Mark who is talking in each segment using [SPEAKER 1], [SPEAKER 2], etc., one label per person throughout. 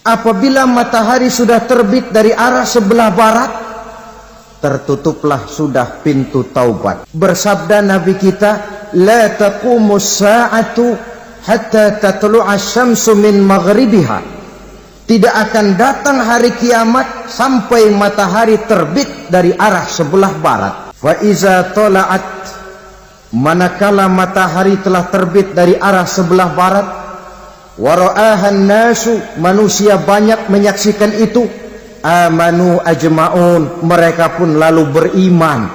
[SPEAKER 1] Apabila matahari sudah terbit dari arah sebelah barat, tertutuplah sudah pintu taubat. Bersabda Nabi kita, la taqumus sa'atu hatta tatlu'a syamsu min maghribiha. Tidak akan datang hari kiamat sampai matahari terbit dari arah sebelah barat. Fa iza tala'at, manakala matahari telah terbit dari arah sebelah barat, wara'ahan nasu, manusia banyak menyaksikan itu, amanu ajma'un, mereka pun lalu beriman.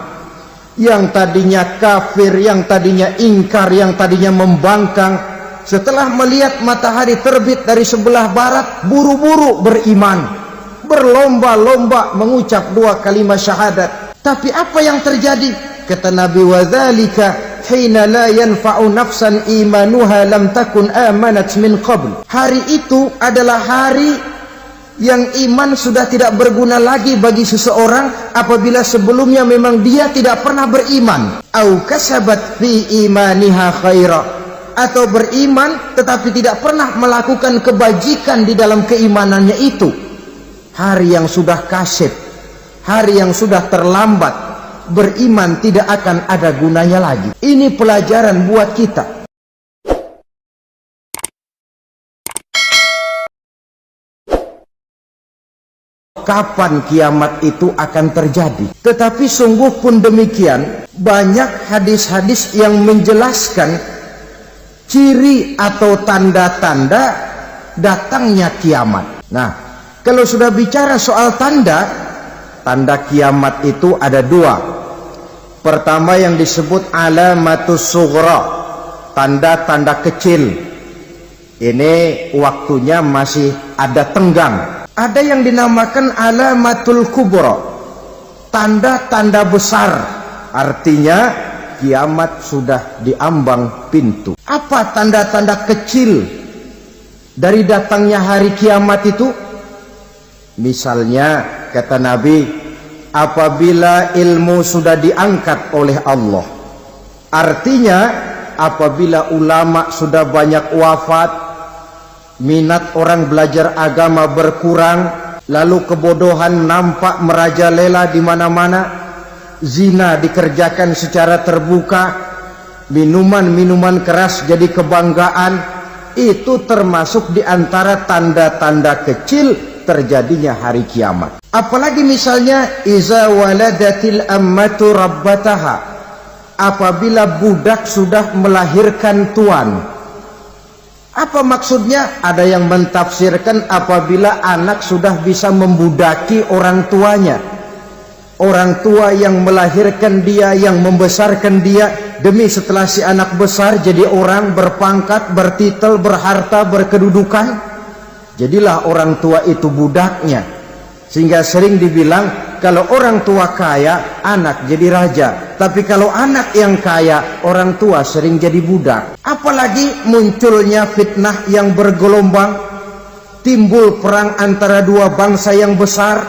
[SPEAKER 1] Yang tadinya kafir, yang tadinya ingkar, yang tadinya membangkang, setelah melihat matahari terbit dari sebelah barat, buru-buru beriman, berlomba-lomba mengucap dua kalimat syahadat. Tapi apa yang terjadi? Kata Nabi, wadzalika hina la yanfa'u nafsan imanuha lam takun amanat min qabl. Hari itu adalah hari yang iman sudah tidak berguna lagi bagi seseorang apabila sebelumnya memang dia tidak pernah beriman. Au kasabat fi imaniha khaira, atau beriman tetapi tidak pernah melakukan kebajikan di dalam keimanannya itu. Hari yang sudah kasib, hari yang sudah terlambat, beriman tidak akan ada gunanya lagi. Ini pelajaran buat kita. Kapan kiamat itu akan terjadi? Tetapi sungguh pun demikian, banyak hadis-hadis yang menjelaskan ciri atau tanda-tanda datangnya kiamat. Nah, kalau sudah bicara soal tanda kiamat itu ada dua. Pertama yang disebut alamatus sughra, tanda-tanda kecil. Ini waktunya masih ada tenggang. Ada yang dinamakan alamatul kubra, tanda-tanda besar, artinya kiamat sudah diambang pintu. Apa tanda-tanda kecil dari datangnya hari kiamat itu? Misalnya kata Nabi, apabila ilmu sudah diangkat oleh Allah, artinya apabila ulama sudah banyak wafat, minat orang belajar agama berkurang, lalu kebodohan nampak merajalela di mana-mana, zina dikerjakan secara terbuka, minuman-minuman keras jadi kebanggaan, itu termasuk di antara tanda-tanda kecil terjadinya hari kiamat. Apalagi misalnya iza waladatil ammatu rabbataha, apabila budak sudah melahirkan tuan. Apa maksudnya? Ada yang mentafsirkan apabila anak sudah bisa membudaki orang tuanya. Orang tua yang melahirkan dia, yang membesarkan dia, demi setelah si anak besar jadi orang berpangkat, bertitel, berharta, berkedudukan, jadilah orang tua itu budaknya. Sehingga sering dibilang kalau orang tua kaya, anak jadi raja. Tapi kalau anak yang kaya, orang tua sering jadi budak. Apalagi munculnya fitnah yang bergelombang, timbul perang antara dua bangsa yang besar,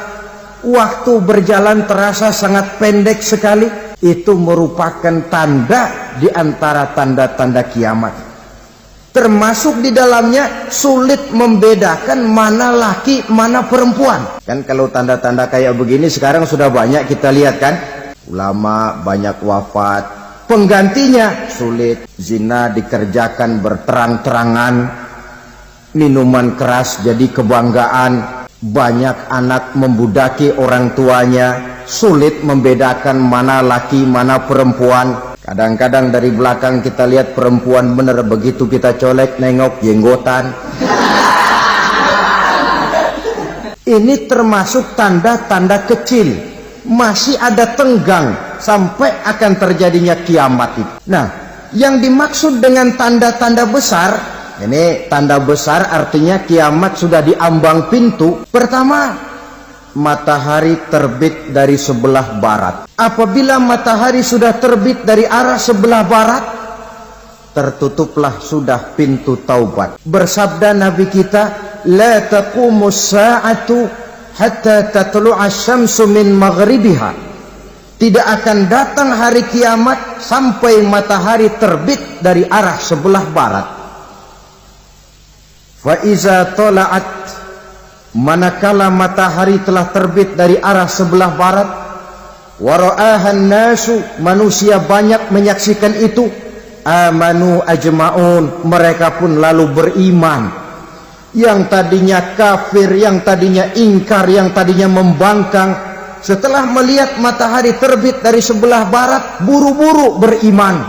[SPEAKER 1] waktu berjalan terasa sangat pendek sekali. Itu merupakan tanda di antara tanda-tanda kiamat. Termasuk di dalamnya sulit membedakan mana laki, mana perempuan. Kan kalau tanda-tanda kayak begini sekarang sudah banyak kita lihat kan. Ulama banyak wafat, penggantinya sulit. Zina dikerjakan berterang-terangan, minuman keras jadi kebanggaan, banyak anak membudaki orang tuanya, sulit membedakan mana laki, mana perempuan. Kadang-kadang dari belakang kita lihat perempuan bener, begitu kita colek nengok jenggotan. Ini termasuk tanda-tanda kecil. Masih ada tenggang sampai akan terjadinya kiamat itu. Nah, yang dimaksud dengan tanda-tanda besar, ini tanda besar artinya kiamat sudah diambang pintu. Pertama, matahari terbit dari sebelah barat. Apabila matahari sudah terbit dari arah sebelah barat, tertutuplah sudah pintu taubat. Bersabda Nabi kita, la taqumus sa'atu hatta tatlu'a syamsu min maghribiha. Tidak akan datang hari kiamat sampai matahari terbit dari arah sebelah barat. Fa iza tala'at, manakala matahari telah terbit dari arah sebelah barat, wa ra'ahan nasu, manusia banyak menyaksikan itu, amanu ajmaun, mereka pun lalu beriman. Yang tadinya kafir, yang tadinya ingkar, yang tadinya membangkang, setelah melihat matahari terbit dari sebelah barat, buru-buru beriman,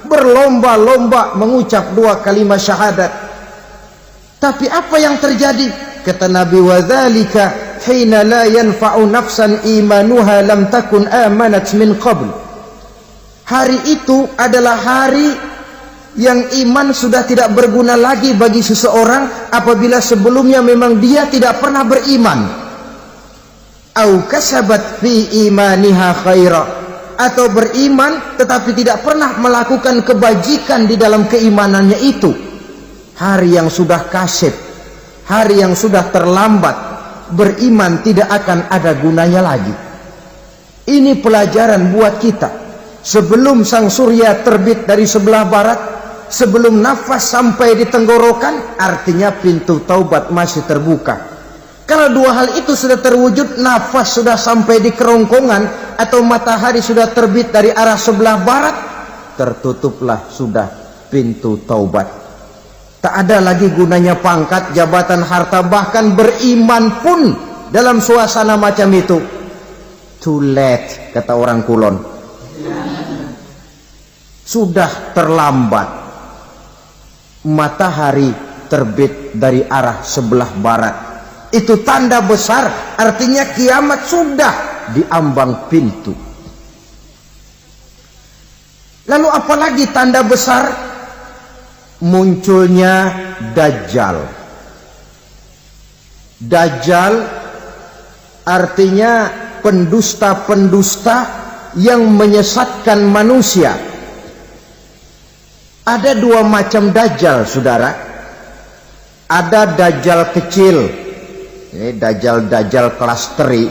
[SPEAKER 1] berlomba-lomba mengucap 2 kalimat syahadat. Tapi apa yang terjadi? Kata Nabi, wadzalika hina la yanfa'u nafsan imanuha lam takun amanat min qabl. Hari itu adalah hari yang iman sudah tidak berguna lagi bagi seseorang apabila sebelumnya memang dia tidak pernah beriman. Au kasabat fi imaniha khaira, atau beriman tetapi tidak pernah melakukan kebajikan di dalam keimanannya itu. Hari yang sudah kasib, hari yang sudah terlambat, beriman tidak akan ada gunanya lagi. Ini pelajaran buat kita. Sebelum sang surya terbit dari sebelah barat, sebelum nafas sampai di tenggorokan, artinya pintu taubat masih terbuka. Kalau 2 hal itu sudah terwujud, nafas sudah sampai di kerongkongan atau matahari sudah terbit dari arah sebelah barat, tertutuplah sudah pintu taubat. Tak ada lagi gunanya pangkat, jabatan, harta, bahkan beriman pun dalam suasana macam itu too late, kata orang Kulon. Sudah terlambat. Matahari terbit dari arah sebelah barat, itu tanda besar, artinya kiamat sudah diambang pintu. Lalu apalagi tanda besar? Munculnya Dajjal. Dajjal artinya pendusta-pendusta yang menyesatkan manusia. Ada 2 macam Dajjal, saudara. Ada Dajjal kecil, ini Dajjal kelas teri.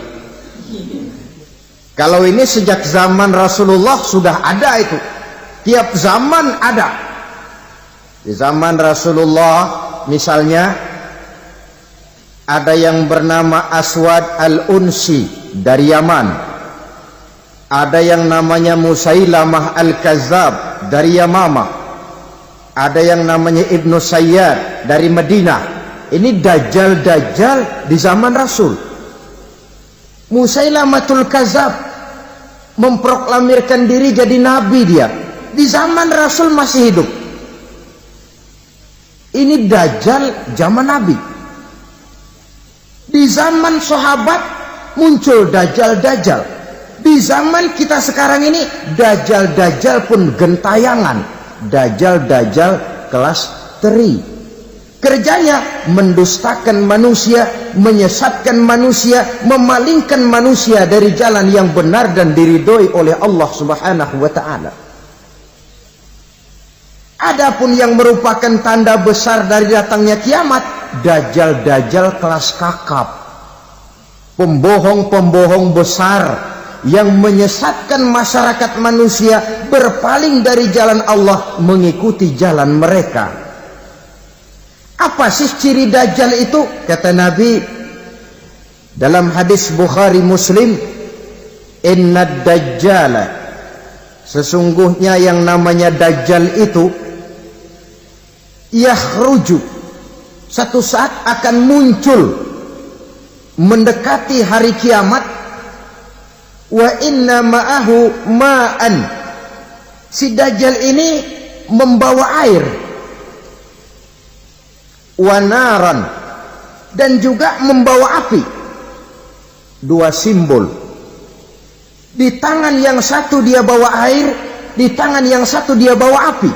[SPEAKER 1] Kalau ini sejak zaman Rasulullah sudah ada itu. Tiap zaman ada. Di zaman Rasulullah misalnya ada yang bernama Aswad al-Unsi dari Yaman. Ada yang namanya Musailamah al-Kazzab dari Yamama. Ada yang namanya Ibnu Sayyad dari Madinah. Ini Dajjal-Dajjal di zaman Rasul. Musailamatul Kazzab memproklamirkan diri jadi nabi dia. Di zaman Rasul masih hidup. Ini Dajjal zaman Nabi. Di zaman sahabat muncul Dajjal-Dajjal. Di zaman kita sekarang ini Dajjal-Dajjal pun gentayangan. Dajjal-Dajjal kelas teri. Kerjanya mendustakan manusia, menyesatkan manusia, memalingkan manusia dari jalan yang benar dan diridhoi oleh Allah Subhanahu wa ta'ala. Adapun yang merupakan tanda besar dari datangnya kiamat, Dajjal-Dajjal kelas kakap, pembohong-pembohong besar yang menyesatkan masyarakat manusia berpaling dari jalan Allah mengikuti jalan mereka. Apa sih ciri Dajjal itu? Kata Nabi dalam hadis Bukhari Muslim, Inna Dajjala, sesungguhnya yang namanya Dajjal itu yakhruju, satu saat akan muncul mendekati hari kiamat. Wa inna ma'ahu ma'an, si Dajjal ini membawa air, wa naran, dan juga membawa api. 2 simbol. Di tangan yang satu dia bawa air, di tangan yang satu dia bawa api.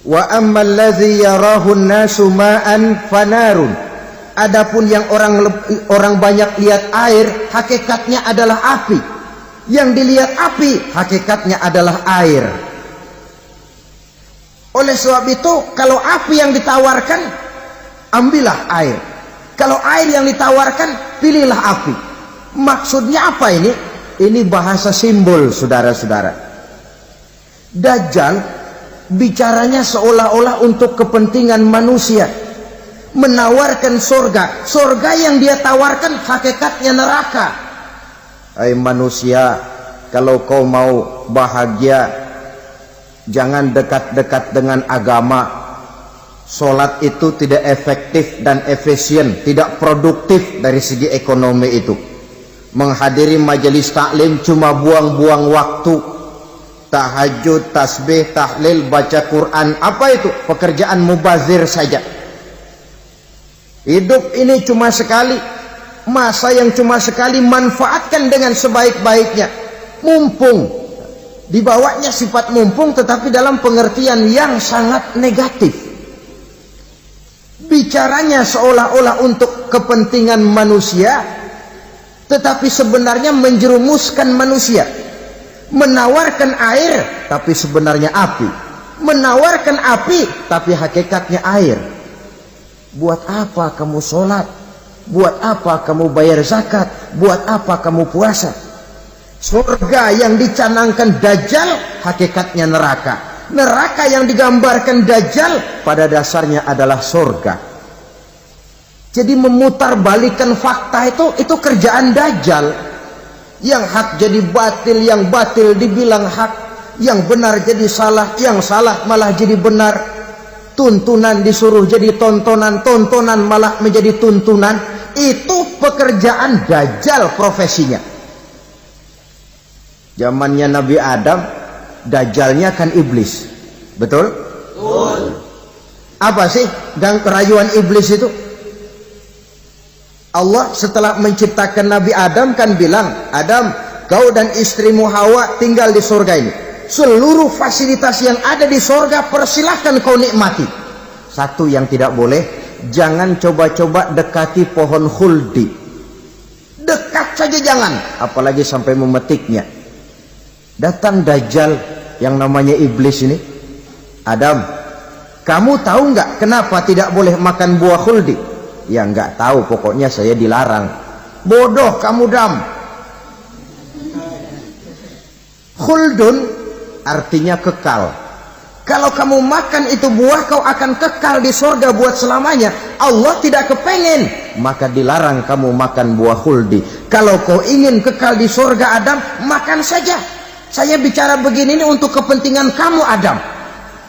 [SPEAKER 1] Wa ammal ladzi yarahu an-nasu ma'an fanarun, adapun yang orang banyak lihat air, hakikatnya adalah api. Yang dilihat api, hakikatnya adalah air. Oleh sebab itu, kalau api yang ditawarkan, ambillah air. Kalau air yang ditawarkan, pilihlah api. Maksudnya apa ini? Ini bahasa simbol, saudara-saudara. Dajjal bicaranya seolah-olah untuk kepentingan manusia. menawarkan surga. Surga yang dia tawarkan hakikatnya neraka. Hai manusia, kalau kau mau bahagia, jangan dekat-dekat dengan agama. Sholat itu tidak efektif dan efisien, tidak produktif dari segi ekonomi itu. Menghadiri majelis taklim cuma buang-buang waktu. Tahajud, tasbih, tahlil, baca Quran, apa itu? Pekerjaan mubazir saja. Hidup ini cuma sekali, masa yang cuma sekali, manfaatkan dengan sebaik-baiknya. Mumpung, dibawanya sifat mumpung tetapi dalam pengertian yang sangat negatif. Bicaranya seolah-olah untuk kepentingan manusia, tetapi sebenarnya menjerumuskan manusia. Menawarkan air, tapi sebenarnya api. Menawarkan api, tapi hakikatnya air. Buat apa kamu sholat? Buat apa kamu bayar zakat? Buat apa kamu puasa? Surga yang dicanangkan Dajjal, hakikatnya neraka. Neraka yang digambarkan Dajjal pada dasarnya adalah surga. Jadi memutarbalikkan fakta itu kerjaan Dajjal. Yang hak jadi batil, yang batil dibilang hak, yang benar jadi salah, yang salah malah jadi benar. Tuntunan disuruh jadi tontonan, tontonan malah menjadi tuntunan. Itu pekerjaan Dajjal profesinya. Zamannya Nabi Adam, Dajjalnya kan iblis. Betul? Betul. Apa sih gang kerayuan iblis itu? Allah setelah menciptakan Nabi Adam kan bilang, Adam, kau dan istrimu Hawa tinggal di surga ini. Seluruh fasilitas yang ada di surga persilahkan kau nikmati. Satu yang tidak boleh, jangan coba-coba dekati pohon khuldi. Dekat saja jangan, apalagi sampai memetiknya. Datang Dajjal yang namanya iblis ini. Adam, kamu tahu nggak kenapa tidak boleh makan buah khuldi? Ya nggak tahu, pokoknya saya dilarang. Bodoh kamu Dam. Khuldun artinya kekal. Kalau kamu makan itu buah, kau akan kekal di surga buat selamanya. Allah tidak kepengen, maka dilarang kamu makan buah khuldi. Kalau kau ingin kekal di surga Adam, makan saja. Saya bicara begini ini untuk kepentingan kamu Adam.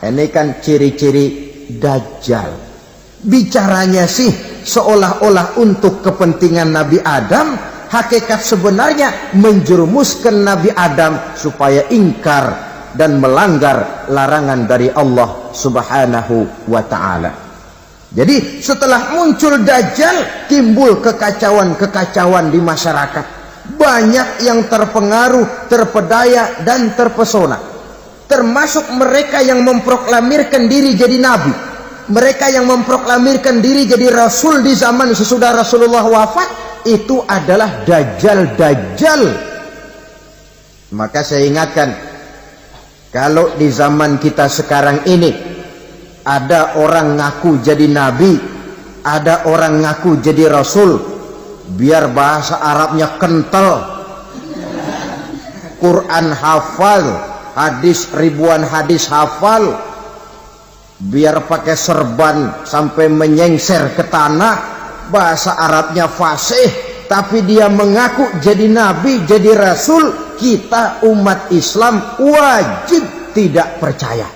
[SPEAKER 1] Ini kan ciri-ciri Dajjal. Bicaranya sih seolah-olah untuk kepentingan Nabi Adam, hakikat sebenarnya menjerumuskan Nabi Adam supaya ingkar dan melanggar larangan dari Allah Subhanahu wa ta'ala. Jadi setelah muncul Dajjal, timbul kekacauan-kekacauan di masyarakat. Banyak yang terpengaruh, terpedaya dan terpesona. Termasuk mereka yang memproklamirkan diri jadi nabi. Mereka yang memproklamirkan diri jadi rasul di zaman sesudah Rasulullah wafat, itu adalah Dajjal-Dajjal. Maka saya ingatkan, kalau di zaman kita sekarang ini ada orang ngaku jadi nabi, ada orang ngaku jadi rasul, biar bahasa Arabnya kental, Quran hafal, hadis ribuan hadis hafal, biar pakai serban sampai menyengser ke tanah, bahasa Arabnya fasih, tapi dia mengaku jadi nabi, jadi rasul, kita umat Islam wajib tidak percaya.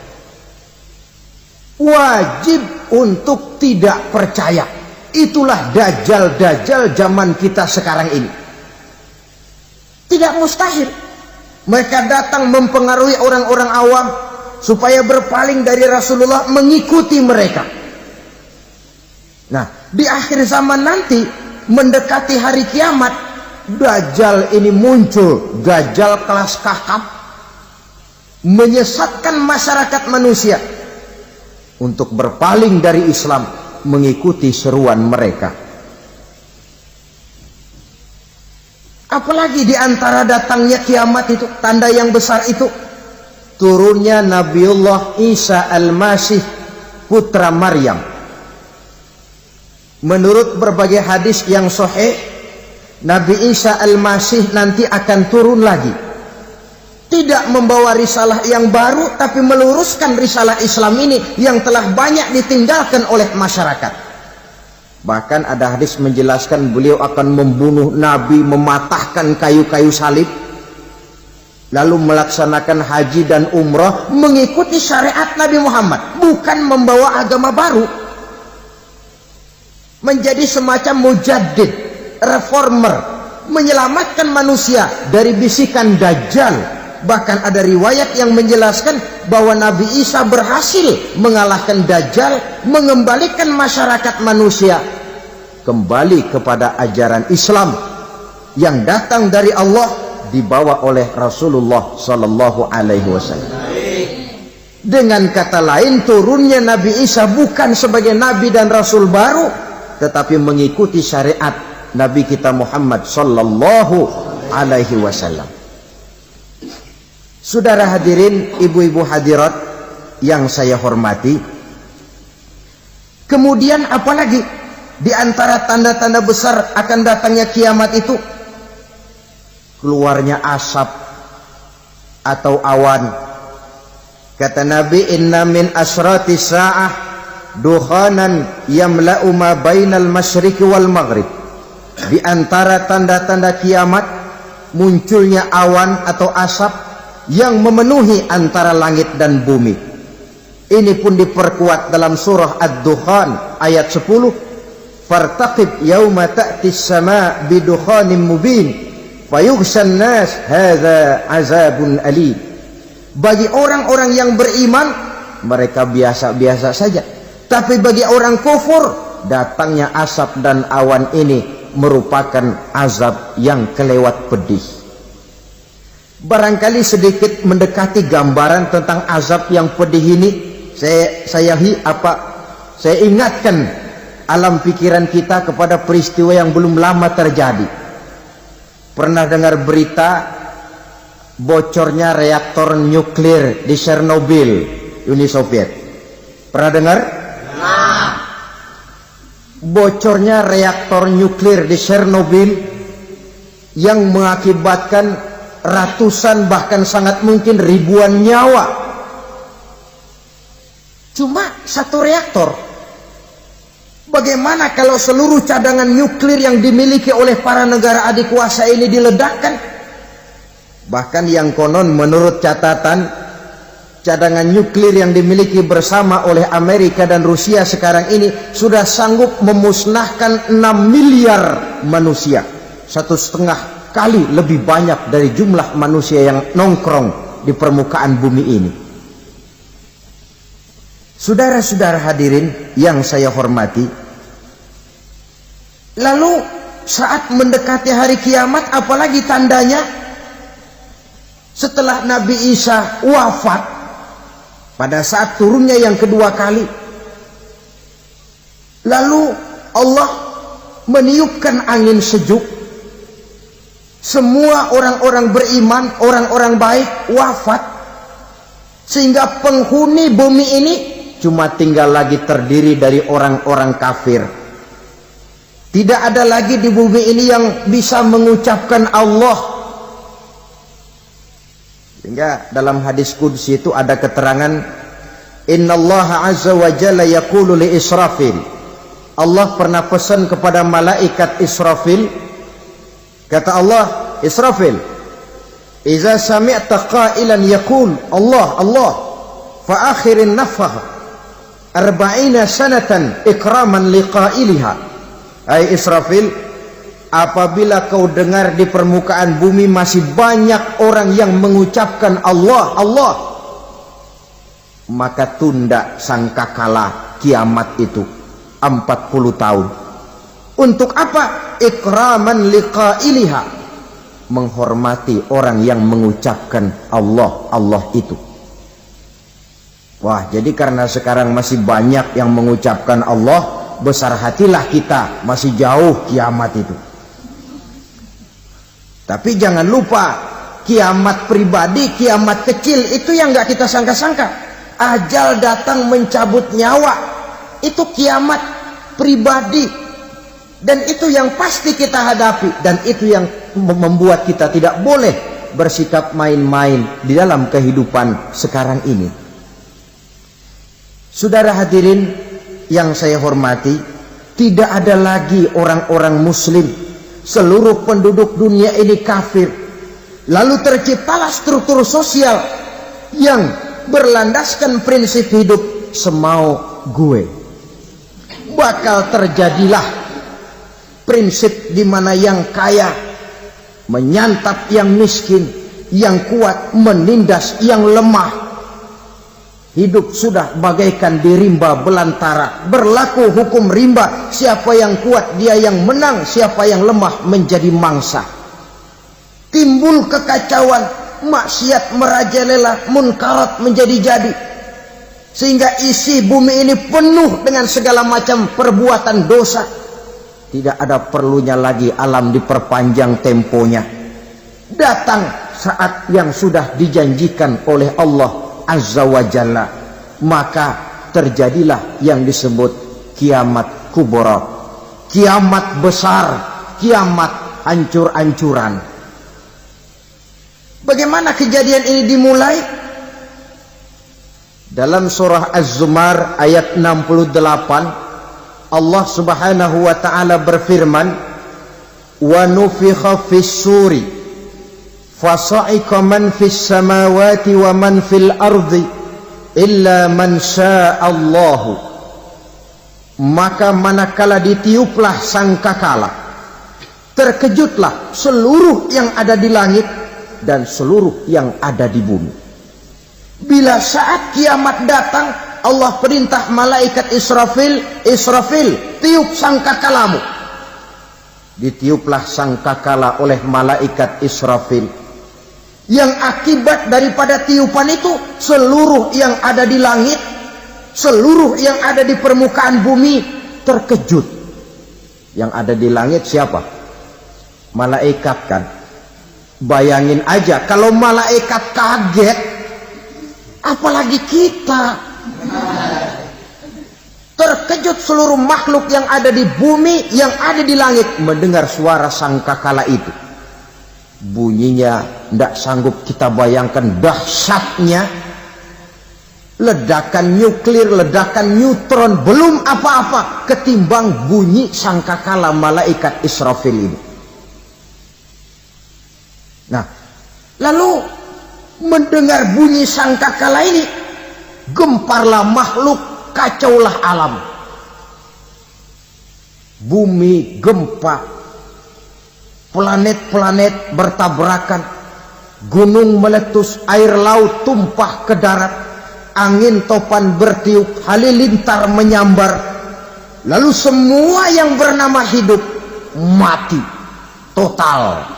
[SPEAKER 1] Wajib untuk tidak percaya. Itulah Dajjal-Dajjal zaman kita sekarang ini. Tidak mustahil mereka datang mempengaruhi orang-orang awam supaya berpaling dari Rasulullah, mengikuti mereka. Nah, di akhir zaman nanti, mendekati hari kiamat, Dajjal ini muncul, Dajjal kelas kakap, menyesatkan masyarakat manusia untuk berpaling dari Islam, mengikuti seruan mereka. Apalagi di antara datangnya kiamat itu, tanda yang besar itu, turunnya Nabiullah Isa Al-Masih, putra Maryam. Menurut berbagai hadis yang sahih, Nabi Isa Al-Masih nanti akan turun lagi. Tidak membawa risalah yang baru, tapi meluruskan risalah Islam ini yang telah banyak ditinggalkan oleh masyarakat. Bahkan ada hadis menjelaskan beliau akan membunuh Nabi, mematahkan kayu-kayu salib, lalu melaksanakan haji dan umrah mengikuti syariat Nabi Muhammad, bukan membawa agama baru. Menjadi semacam mujaddid, reformer, menyelamatkan manusia dari bisikan Dajjal. Bahkan ada riwayat yang menjelaskan bahwa Nabi Isa berhasil mengalahkan Dajjal, mengembalikan masyarakat manusia kembali kepada ajaran Islam yang datang dari Allah, dibawa oleh Rasulullah Sallallahu Alaihi Wasallam. Dengan kata lain, turunnya Nabi Isa bukan sebagai Nabi dan Rasul baru, tetapi mengikuti syariat Nabi kita Muhammad Sallallahu Alaihi Wasallam. Saudara hadirin, ibu-ibu hadirat yang saya hormati, kemudian apalagi di antara tanda-tanda besar akan datangnya kiamat itu? Keluarnya asap atau awan. Kata Nabi, inna min asrati sa'ah dukhanan yamla'u ma bainal masyriqi wal maghrib. Di antara tanda-tanda kiamat munculnya awan atau asap yang memenuhi antara langit dan bumi. Ini pun diperkuat dalam surah Ad-Dukhan ayat 10. Fartaqib yauma ta'tis sama' bidukhanin mubin fayughshan nas hadza azabun alim. Bagi orang-orang yang beriman, mereka biasa-biasa saja. Tapi bagi orang kufur, datangnya asap dan awan ini merupakan azab yang kelewat pedih. Barangkali sedikit mendekati gambaran tentang azab yang pedih ini, saya ingatkan alam pikiran kita kepada peristiwa yang belum lama terjadi. Pernah dengar berita bocornya reaktor nuklir di Chernobyl, Uni Soviet? Pernah dengar? Nah. Bocornya reaktor nuklir di Chernobyl yang mengakibatkan ratusan bahkan sangat mungkin ribuan nyawa. Cuma satu reaktor. Bagaimana kalau seluruh cadangan nuklir yang dimiliki oleh para negara adik kuasa ini diledakkan? Bahkan yang konon menurut catatan, cadangan nuklir yang dimiliki bersama oleh Amerika dan Rusia sekarang ini sudah sanggup memusnahkan 6 miliar manusia. 1,5 kali lebih banyak dari jumlah manusia yang nongkrong di permukaan bumi ini. Saudara-saudara hadirin yang saya hormati, lalu saat mendekati hari kiamat, apalagi tandanya? Setelah Nabi Isa wafat, pada saat turunnya yang kedua kali, lalu Allah meniupkan angin sejuk. Semua orang-orang beriman, orang-orang baik wafat, sehingga penghuni bumi ini cuma tinggal lagi terdiri dari orang-orang kafir. Tidak ada lagi di bumi ini yang bisa mengucapkan Allah. Sehingga dalam hadis qudsi itu ada keterangan, innallaha azza wa jalla yaqulu li Israfil. Allah pernah pesan kepada malaikat Israfil. Kata Allah, Israfil, iza sami'ta qailan yaqul Allah Allah fa akhirin nafakh 40 sanatan ikraman liqailiha. Hai Israfil, apabila kau dengar di permukaan bumi masih banyak orang yang mengucapkan Allah Allah, maka tunda sangkakala kiamat itu 40 tahun. Untuk apa? Ikraman liqailiha, menghormati orang yang mengucapkan Allah Allah itu. Wah, jadi karena sekarang masih banyak yang mengucapkan Allah, besar hatilah kita, masih jauh kiamat itu. Tapi jangan lupa, kiamat pribadi, kiamat kecil itu yang gak kita sangka-sangka. Ajal datang mencabut nyawa, itu kiamat pribadi. Dan itu yang pasti kita hadapi, dan itu yang membuat kita tidak boleh bersikap main-main di dalam kehidupan sekarang ini. Saudara hadirin yang saya hormati, tidak ada lagi orang-orang muslim. Seluruh penduduk dunia ini kafir. Lalu terciptalah struktur sosial yang berlandaskan prinsip hidup semau gue. Bakal terjadilah prinsip di mana yang kaya menyantap yang miskin, yang kuat menindas yang lemah. Hidup sudah bagaikan di rimba belantara. Berlaku hukum rimba. Siapa yang kuat dia yang menang, siapa yang lemah menjadi mangsa. Timbul kekacauan, maksiat merajalela, munkarat menjadi-jadi. Sehingga isi bumi ini penuh dengan segala macam perbuatan dosa. Tidak ada perlunya lagi alam diperpanjang temponya. Datang saat yang sudah dijanjikan oleh Allah Azza wa Jalla, maka terjadilah yang disebut kiamat kubra, kiamat besar, kiamat hancur-hancuran. Bagaimana kejadian ini dimulai? Dalam surah Az-Zumar ayat 68, Allah Subhanahu wa taala berfirman, "Wa nufikha fis-suri fasa'iqa man fis samawati wa man fil ardi illa man sya'allahu." Maka manakala ditiuplah sangkakala, terkejutlah seluruh yang ada di langit dan seluruh yang ada di bumi. Bila saat kiamat datang, Allah perintah malaikat Israfil, "Israfil, tiup sangkakalamu." Ditiuplah sangkakala oleh malaikat Israfil. Yang akibat daripada tiupan itu, seluruh yang ada di langit, seluruh yang ada di permukaan bumi terkejut. Yang ada di langit siapa? Malaikat kan. Bayangin aja kalau malaikat kaget, apalagi kita. Terkejut seluruh makhluk yang ada di bumi, yang ada di langit mendengar suara sangkakala itu. Bunyinya tidak sanggup kita bayangkan dahsyatnya. Ledakan nuklir, ledakan neutron, belum apa-apa ketimbang bunyi sangkakala malaikat Israfil ini. Nah, lalu mendengar bunyi sangkakala ini, gemparlah makhluk, kacaulah alam. Bumi gempa, planet-planet bertabrakan, gunung meletus, air laut tumpah ke darat, angin topan bertiup, halilintar menyambar. Lalu semua yang bernama hidup mati total.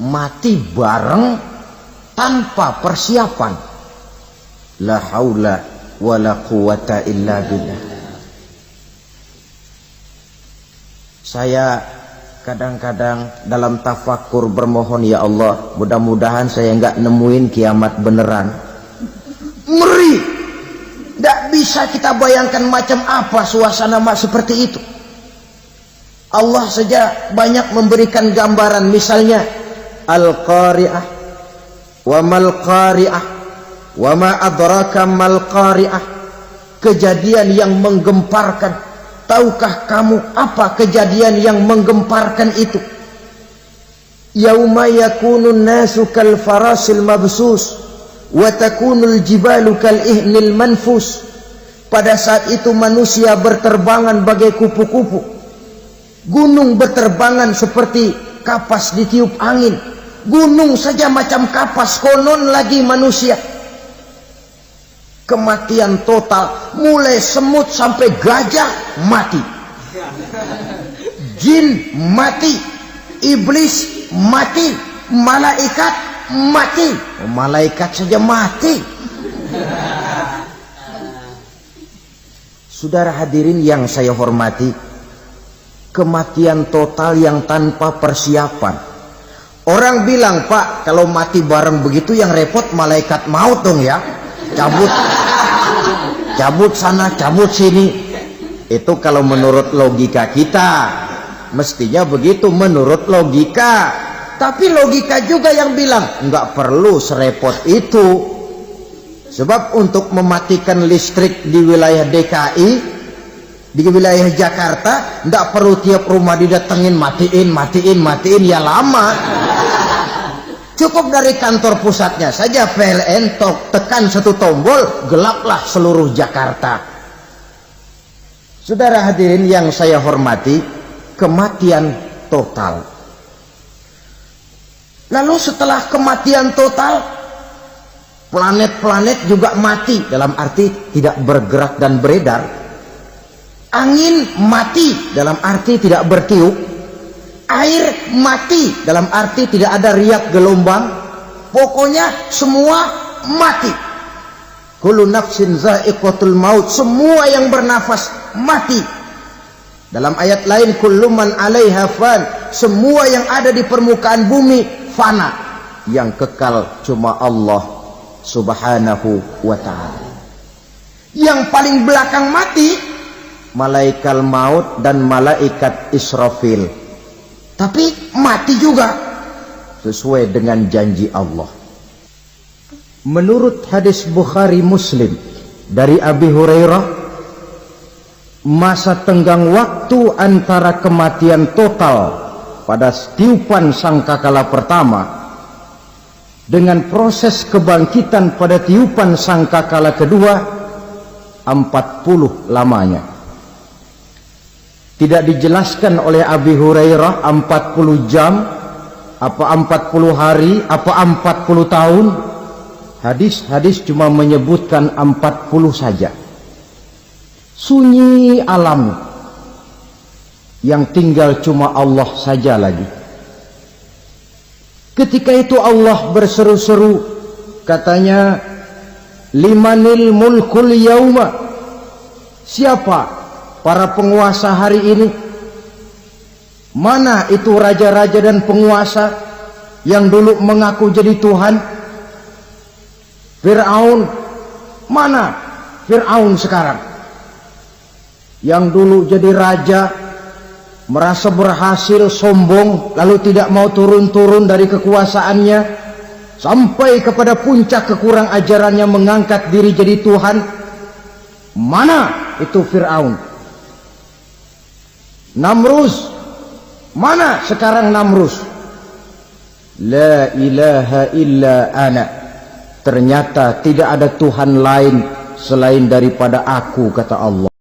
[SPEAKER 1] Mati bareng tanpa persiapan. La haula wa la quwata illa billah. Saya kadang-kadang dalam tafakur bermohon, ya Allah, mudah-mudahan saya nggak nemuin kiamat beneran. Ngeri. Tidak bisa kita bayangkan macam apa suasana seperti itu. Allah saja banyak memberikan gambaran, misalnya Al-Qari'ah, wa mal qari'ah, wa ma adraka mal qari'ah. Kejadian yang menggemparkan. Tahukah kamu apa kejadian yang menggemparkan itu? Yauma yakunun nasu kal farasil mabsus wa takunul jibalu kal ihnil manfus. Pada saat itu manusia berterbangan bagai kupu-kupu. Gunung berterbangan seperti kapas ditiup angin. Gunung saja macam kapas, konon lagi manusia. Kematian total, mulai semut sampai gajah mati, jin mati, iblis mati, malaikat mati. Malaikat saja mati. Saudara hadirin yang saya hormati, kematian total yang tanpa persiapan. Orang bilang, Pak, kalau mati bareng begitu yang repot malaikat maut dong ya. Cabut sana, cabut sini. Itu kalau menurut logika kita, mestinya begitu menurut logika. Tapi logika juga yang bilang nggak perlu serepot itu. Sebab untuk mematikan listrik di wilayah DKI Di wilayah Jakarta ndak perlu tiap rumah didatengin matiin ya lama. Cukup dari kantor pusatnya saja PLN tekan satu tombol, gelaplah seluruh Jakarta. Saudara hadirin yang saya hormati, kematian total. Lalu setelah kematian total, planet-planet juga mati, dalam arti tidak bergerak dan beredar. Angin mati, dalam arti tidak bertiup. Air mati, dalam arti tidak ada riak gelombang. Pokoknya semua mati. Kullu nafsin za'iqatul maut, semua yang bernafas mati. Dalam ayat lain, kullu man 'alaiha fan, semua yang ada di permukaan bumi fana. Yang kekal cuma Allah Subhanahu wa ta'ala. Yang paling belakang mati malaikat maut dan malaikat Israfil, tapi mati juga sesuai dengan janji Allah. Menurut hadis Bukhari Muslim dari Abi Hurairah, masa tenggang waktu antara kematian total pada tiupan sangkakala pertama dengan proses kebangkitan pada tiupan sangkakala kedua 40 lamanya. Tidak dijelaskan oleh Abi Hurairah 40 jam, apa 40 hari, apa 40 tahun. Hadis-hadis cuma menyebutkan 40 saja. Sunyi alam, yang tinggal cuma Allah saja lagi. Ketika itu Allah berseru-seru, katanya, limanil mulkul yauma, siapa para penguasa hari ini? Mana itu raja-raja dan penguasa yang dulu mengaku jadi Tuhan? Fir'aun, mana Fir'aun sekarang? Yang dulu jadi raja, merasa berhasil, sombong, lalu tidak mau turun-turun dari kekuasaannya, sampai kepada puncak kekurang ajarannya mengangkat diri jadi Tuhan. Mana itu Fir'aun? Namrus, mana sekarang Namrus? La ilaha illa ana, ternyata tidak ada Tuhan lain selain daripada aku, kata Allah.